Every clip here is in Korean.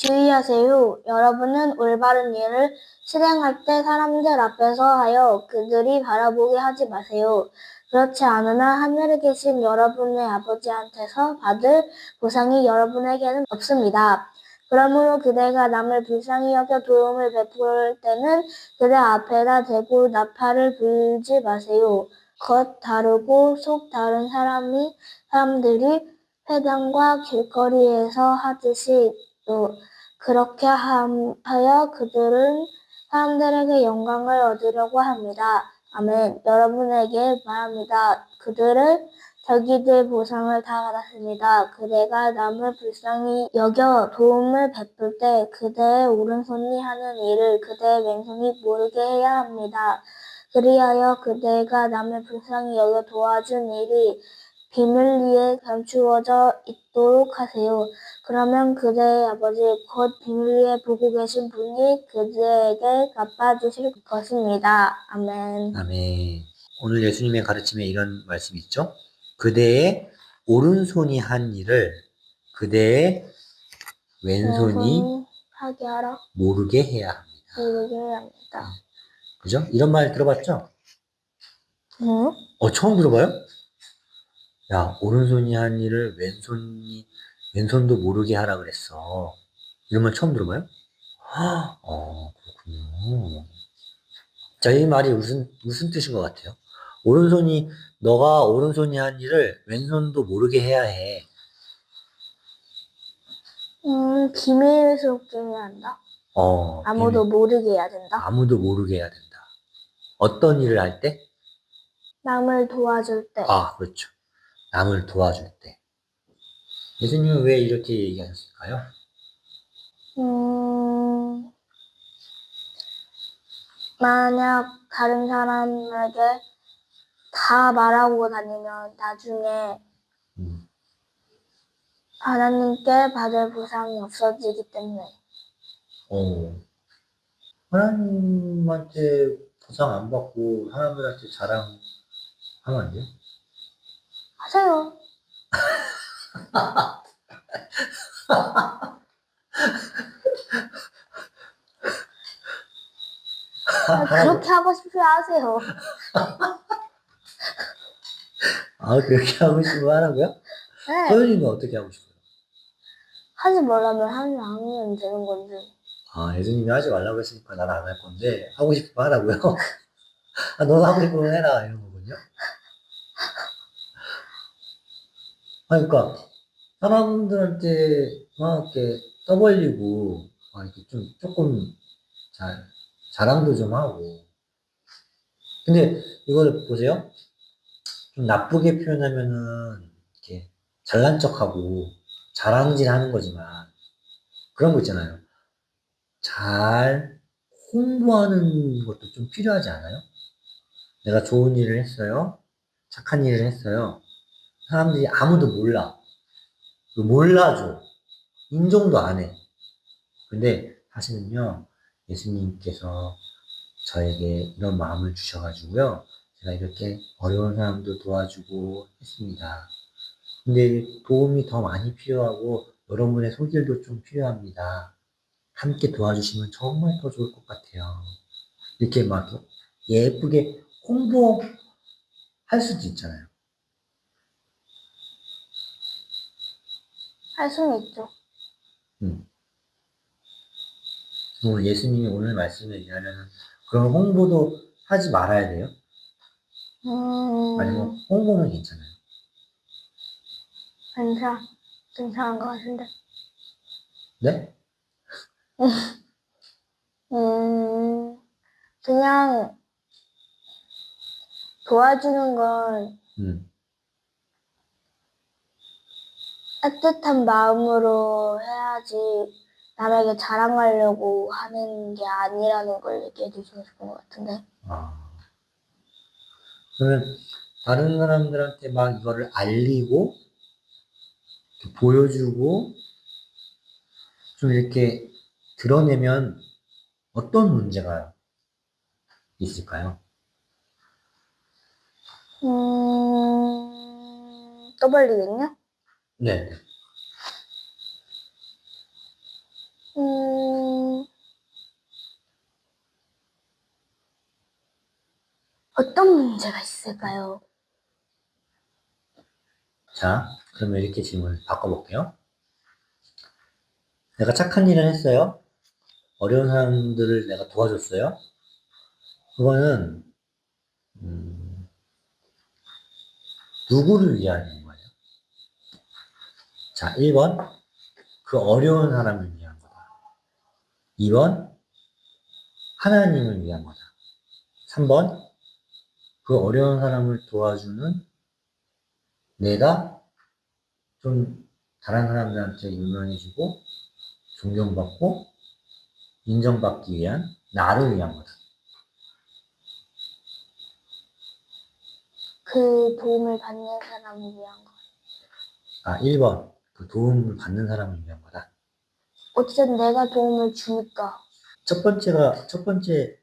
주의하세요. 여러분은 올바른 일을 실행할 때 사람들 앞에서 하여 그들이 바라보게 하지 마세요. 그렇지 않으나 하늘에 계신 여러분의 아버지한테서 받을 보상이 여러분에게는 없습니다. 그러므로 그대가 남을 불쌍히 여겨 도움을 베풀 때는 그대 앞에다 대고 나팔을 불지 마세요. 겉 다르고 속 다른 사람들이 회당과 길거리에서 하듯이 그렇게 하여 그들은 사람들에게 영광을 얻으려고 합니다. 아멘. 여러분에게 말합니다. 그들은 자기들 보상을 다 받았습니다. 그대가 남을 불쌍히 여겨 도움을 베풀 때 그대의 오른손이 하는 일을 그대의 왼손이 모르게 해야 합니다. 그리하여 그대가 남을 불쌍히 여겨 도와준 일이 비밀리에 감추어져 있도록 하세요. 그러면 그대의 아버지 곧 비밀리에 보고 계신 분이 그대에게 갚아주실 것입니다. 아멘. 아멘. 오늘 예수님의 가르침에 이런 말씀이 있죠. 그대의 오른손이 한 일을 그대의 왼손이 하게 하라. 모르게 해야 합니다. 모르게 해야 합니다. 그죠? 이런 말 들어봤죠? 응? 처음 들어봐요? 야, 오른손이 한 일을 왼손도 모르게 하라 그랬어. 이런 말 처음 들어봐요? 그렇군요. 자, 이 말이 무슨 뜻인 것 같아요? 너가 오른손이 한 일을 왼손도 모르게 해야 해. 비밀스럽게 해야 한다. 아무도 모르게 해야 된다. 아무도 모르게 해야 된다. 어떤 일을 할 때? 남을 도와줄 때. 그렇죠. 남을 도와줄 때. 예수님은 왜 이렇게 얘기하셨을까요? 만약 다른 사람에게 다 말하고 다니면 나중에 하나님께 받을 보상이 없어지기 때문에. 하나님한테 보상 안 받고 사람들한테 자랑하면 안 돼요? 하세요. 그렇게 하고 싶으면 하세요. 그렇게 하고 싶으면 하라고요? 네. 서윤이는 어떻게 하고 싶어요? 하지 말라면 하지 않으면 되는 건데. 예수님이 하지 말라고 했으니까 나는 안 할 건데 하고 싶으면 하라고요? 너도 하고 싶으면 해라 이런 거군요. 그러니까 사람들한테 막 이렇게 떠벌리고 이렇게 좀 조금 자랑도 좀 하고. 근데 이걸 보세요. 좀 나쁘게 표현하면은 이렇게 잘난 척하고 자랑질 하는 거지만 그런 거 있잖아요. 잘 홍보하는 것도 좀 필요하지 않아요? 내가 좋은 일을 했어요. 착한 일을 했어요. 사람들이 아무도 몰라줘. 인정도 안 해. 근데 사실은요, 예수님께서 저에게 이런 마음을 주셔가지고요, 제가 이렇게 어려운 사람도 도와주고 했습니다. 근데 도움이 더 많이 필요하고 여러분의 손길도 좀 필요합니다. 함께 도와주시면 정말 더 좋을 것 같아요. 이렇게 막 예쁘게 홍보할 수도 있잖아요. 할 수는 있죠. 예수님이 오늘 말씀을 얘기하면 그런 홍보도 하지 말아야 돼요? 아니면 홍보는 괜찮아요? 괜찮은 것 같은데. 네? 그냥 도와주는 건 따뜻한 마음으로 해야지 남에게 자랑하려고 하는 게 아니라는 걸 얘기해 주시고 싶은 것 같은데. 그러면 다른 사람들한테 막 이거를 알리고 보여주고 좀 이렇게 드러내면 어떤 문제가 있을까요? 떠벌리겠냐? 네. 어떤 문제가 있을까요? 자, 그러면 이렇게 질문을 바꿔볼게요. 내가 착한 일을 했어요. 어려운 사람들을 내가 도와줬어요. 그거는 음, 누구를 위한 거예요? 자, 1번 그 어려운 사람을 위한 거다. 2번 하나님을 위한 거다. 3번 그 어려운 사람을 도와주는 내가 좀 다른 사람들한테 유명해지고 존경받고 인정받기 위한 나를 위한 거다. 그 도움을 받는 사람을 위한 거. 아, 1번 그 도움을 받는 사람을 위한 거다. 어쨌든 내가 도움을 주니까. 첫 번째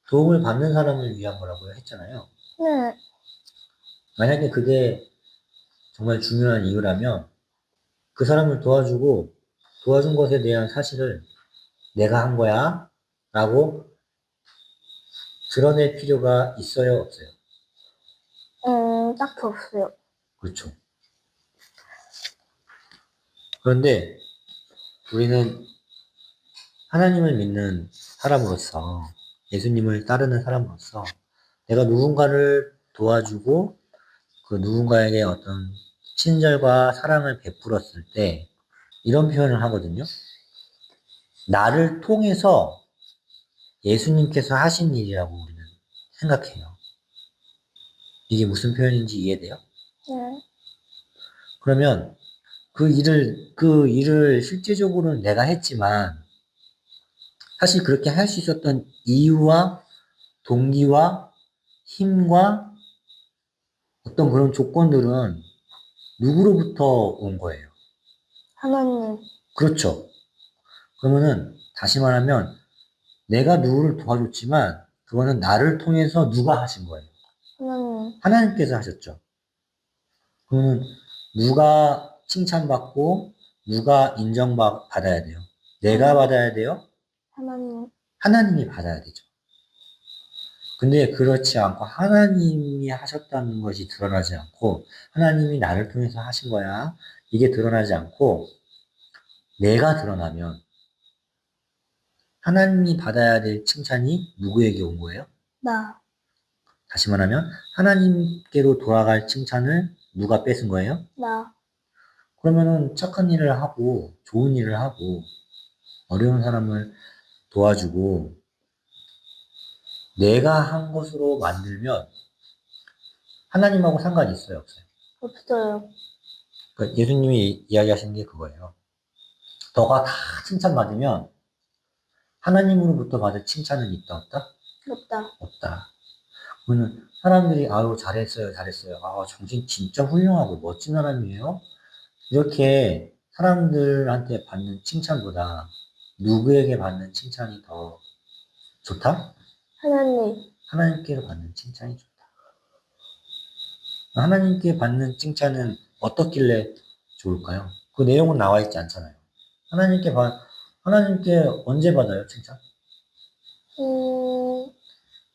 도움을 받는 사람을 위한 거라고 했잖아요. 네. 만약에 그게 정말 중요한 이유라면 그 사람을 도와주고 도와준 것에 대한 사실을 내가 한 거야 라고 드러낼 필요가 있어요, 없어요? 딱히 없어요. 그렇죠. 그런데 우리는 하나님을 믿는 사람으로서 예수님을 따르는 사람으로서 내가 누군가를 도와주고 그 누군가에게 어떤 친절과 사랑을 베풀었을 때 이런 표현을 하거든요. 나를 통해서 예수님께서 하신 일이라고 우리는 생각해요. 이게 무슨 표현인지 이해돼요? 네. 그러면 그 일을 실제적으로는 내가 했지만 사실 그렇게 할 수 있었던 이유와 동기와 힘과 어떤 그런 조건들은 누구로부터 온 거예요? 하나님, 그렇죠. 그러면은 다시 말하면 내가 누구를 도와줬지만 그거는 나를 통해서 누가 하신 거예요? 하나님, 하나님께서 하셨죠. 그러면 누가 칭찬받고 누가 인정받아야 돼요? 내가 받아야 돼요? 하나님, 하나님이 받아야 되죠. 근데 그렇지 않고 하나님이 하셨다는 것이 드러나지 않고 하나님이 나를 통해서 하신 거야. 이게 드러나지 않고 내가 드러나면 하나님이 받아야 될 칭찬이 누구에게 온 거예요? 나, 다시 말하면 하나님께로 돌아갈 칭찬을 누가 뺏은 거예요? 나, 그러면은 착한 일을 하고 좋은 일을 하고 어려운 사람을 도와주고 내가 한 것으로 만들면 하나님하고 상관이 있어요, 없어요? 없어요. 그러니까 예수님이 이야기하시는 게 그거예요. 너가 다 칭찬받으면 하나님으로부터 받을 칭찬은 있다, 없다? 없다. 없다. 그러면 사람들이 아유 잘했어요, 잘했어요. 아 정신 진짜 훌륭하고 멋진 사람이에요. 이렇게 사람들한테 받는 칭찬보다 누구에게 받는 칭찬이 더 좋다? 하나님, 하나님께로 받는 칭찬이 좋다. 하나님께 받는 칭찬은 어떻길래 좋을까요? 그 내용은 나와 있지 않잖아요. 하나님께 언제 받아요, 칭찬?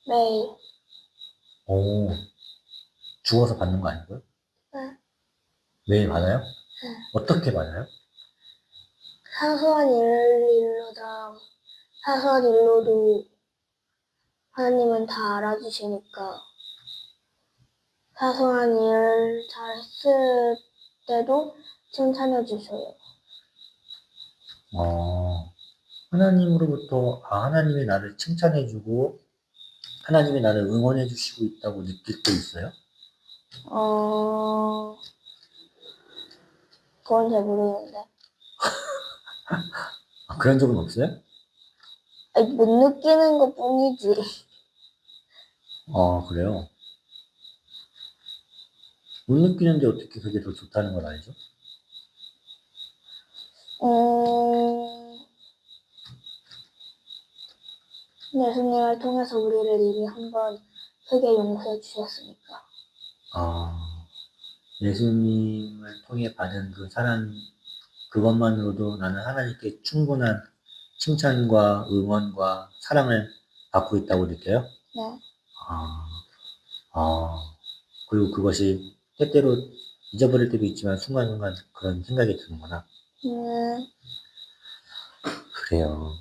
매일. 오, 죽어서 받는 거 아니고요? 네. 매일 받아요? 어떻게 받아요? 사소한 일로다. 사소한 일로도 하나님은 다 알아주시니까. 사소한 일을 잘했을 때도 칭찬해 주셔요. 하나님이 나를 칭찬해주고, 하나님이 나를 응원해주시고 있다고 느낄 때 있어요? 어, 그건 잘 모르겠는데. 아, 그런 적은 없어요? 아니, 못 느끼는 것 뿐이지. 그래요. 못 느끼는데 어떻게 그게 더 좋다는 걸 알죠? 예수님을 통해서 우리를 이미 한번 크게 용서해 주셨으니까. 아, 예수님을 통해 받은 그 사랑, 그것만으로도 나는 하나님께 충분한 칭찬과 응원과 사랑을 받고 있다고 느껴요? 네. 아, 그리고 그것이 때때로 잊어버릴 때도 있지만 순간순간 그런 생각이 드는구나. 네. 그래요.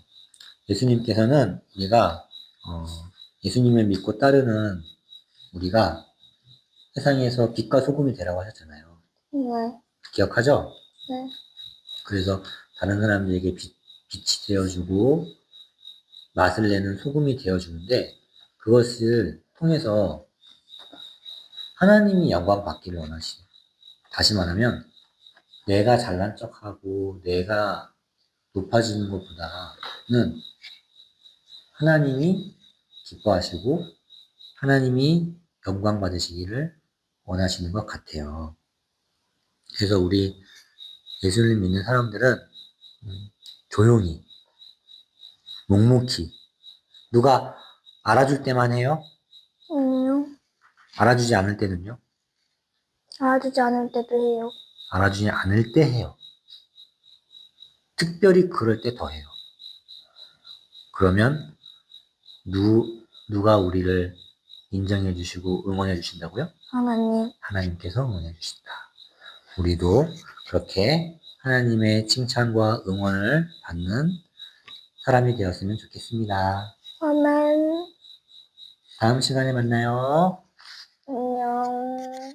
예수님께서는 우리가 예수님을 믿고 따르는 우리가 세상에서 빛과 소금이 되라고 하셨잖아요. 네. 기억하죠? 네. 그래서 다른 사람들에게 빛이 되어주고 맛을 내는 소금이 되어주는데 그것을 통해서 하나님이 영광 받기를 원하시죠. 다시 말하면 내가 잘난 척하고 내가 높아지는 것보다는 하나님이 기뻐하시고 하나님이 영광 받으시기를 원하시는 것 같아요. 그래서 우리 예수님 믿는 사람들은 조용히 묵묵히 누가 알아줄 때만 해요. 알아주지 않을 때는요. 알아주지 않을 때도 해요. 알아주지 않을 때 해요. 특별히 그럴 때 더 해요. 그러면 누가 우리를 인정해 주시고 응원해 주신다고요? 하나님. 하나님께서 응원해 주신다. 우리도 그렇게 하나님의 칭찬과 응원을 받는 사람이 되었으면 좋겠습니다. 아멘. 다음 시간에 만나요. 안녕.